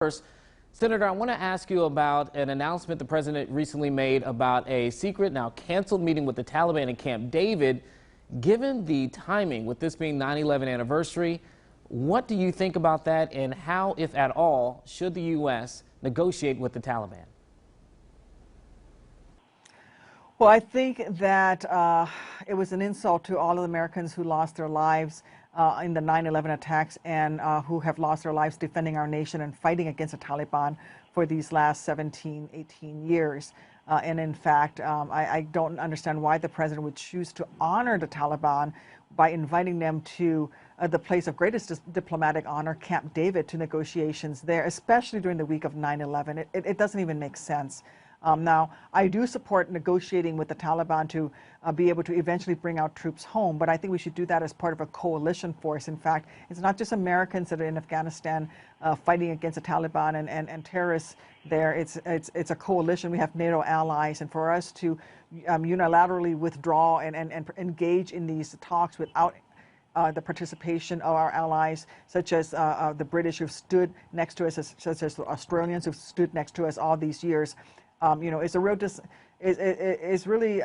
First, Senator, I want to ask you about an announcement the president recently made about a secret, now canceled meeting with the Taliban in Camp David. Given the timing, with this being 9/11 anniversary, what do you think about that, and how, if at all, should the U.S. negotiate with the Taliban? Well, I think that it was an insult to all of the Americans who lost their lives in the 9/11 attacks and who have lost their lives defending our nation and fighting against the Taliban for these last 17, 18 years. And in fact, I don't understand why the president would choose to honor the Taliban by inviting them to the place of greatest diplomatic honor, Camp David, to negotiations there, especially during the week of 9/11. It doesn't even make sense. Now, I do support negotiating with the Taliban to be able to eventually bring our troops home, but I think we should do that as part of a coalition force. In fact, it's not just Americans that are in Afghanistan fighting against the Taliban and terrorists there. It's a coalition. We have NATO allies, and for us to unilaterally withdraw and engage in these talks without the participation of our allies, such as the British who've stood next to us, such as the Australians who've stood next to us all these years, it's a real it's really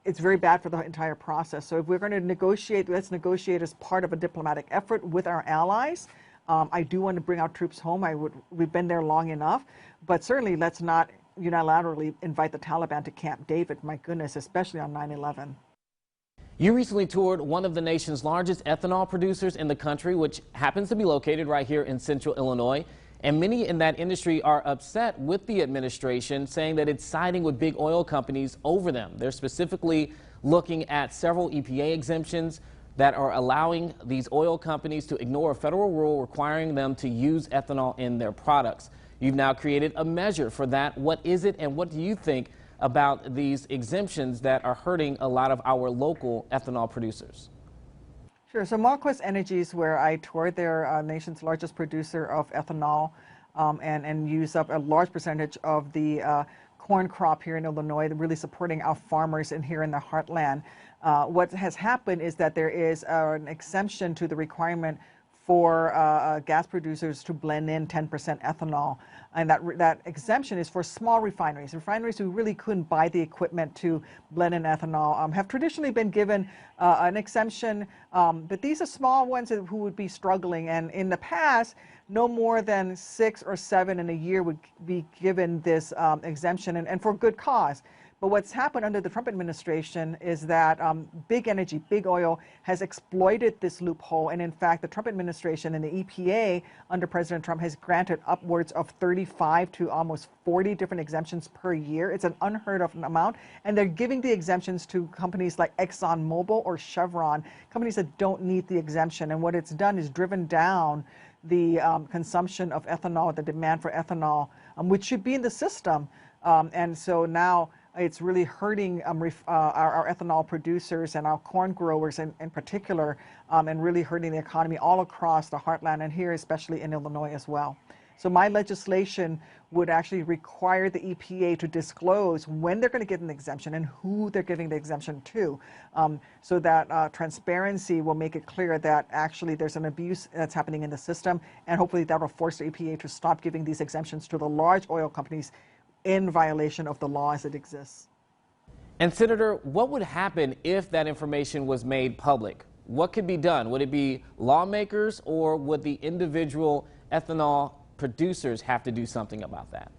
it's very bad for the entire process. So if we're going to negotiate, let's negotiate as part of a diplomatic effort with our allies. I do want to bring our troops home. We've been there long enough, but certainly let's not unilaterally invite the Taliban to Camp David. My goodness, especially on 9/11. You recently toured one of the nation's largest ethanol producers in the country, which happens to be located right here in central Illinois. And many in that industry are upset with the administration, saying that it's siding with big oil companies over them. They're specifically looking at several EPA exemptions that are allowing these oil companies to ignore a federal rule requiring them to use ethanol in their products. You've now created a measure for that. What is it, and what do you think about these exemptions that are hurting a lot of our local ethanol producers? Sure. So Marquess Energy is where I toured. They're nation's largest producer of ethanol and use up a large percentage of the corn crop here in Illinois, really supporting our farmers here in the heartland. What has happened is that there is an exemption to the requirement for gas producers to blend in 10% ethanol. And that exemption is for small refineries. Refineries who really couldn't buy the equipment to blend in ethanol have traditionally been given an exemption, but these are small ones who would be struggling. And in the past, no more than 6 or 7 in a year would be given this exemption, and for good cause. But what's happened under the Trump administration is that big energy, big oil has exploited this loophole. And in fact, the Trump administration and the EPA under President Trump has granted upwards of 35 to almost 40 different exemptions per year. It's an unheard of amount. And they're giving the exemptions to companies like ExxonMobil or Chevron, companies that don't need the exemption. And what it's done is driven down the consumption of ethanol, the demand for ethanol, which should be in the system. And so now it's really hurting our ethanol producers and our corn growers in particular, and really hurting the economy all across the heartland and here, especially in Illinois as well. So my legislation would actually require the EPA to disclose when they're going to give an exemption and who they're giving the exemption to, so that transparency will make it clear that actually there's an abuse that's happening in the system, and hopefully that will force the EPA to stop giving these exemptions to the large oil companies in violation of the law as it exists. And Senator, what would happen if that information was made public? What could be done? Would it be lawmakers, or would the individual ethanol producers have to do something about that?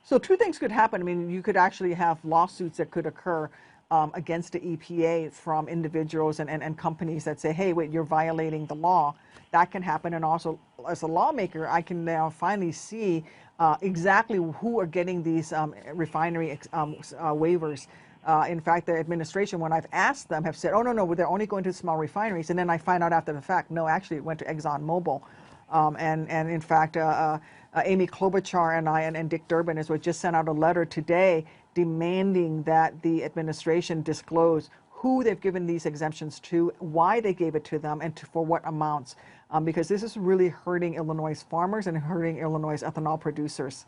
So two things could happen. I mean, you could actually have lawsuits that could occur against the EPA from individuals and companies that say, hey, wait, you're violating the law. That can happen. And also, as a lawmaker, I can now finally see exactly who are getting these refinery waivers. In fact, the administration, when I've asked them, have said, oh, no, they're only going to small refineries. And then I find out after the fact, no, actually it went to ExxonMobil. And in fact, Amy Klobuchar and I and Dick Durbin just sent out a letter today demanding that the administration disclose who they've given these exemptions to, why they gave it to them, and for what amounts, because this is really hurting Illinois farmers and hurting Illinois ethanol producers.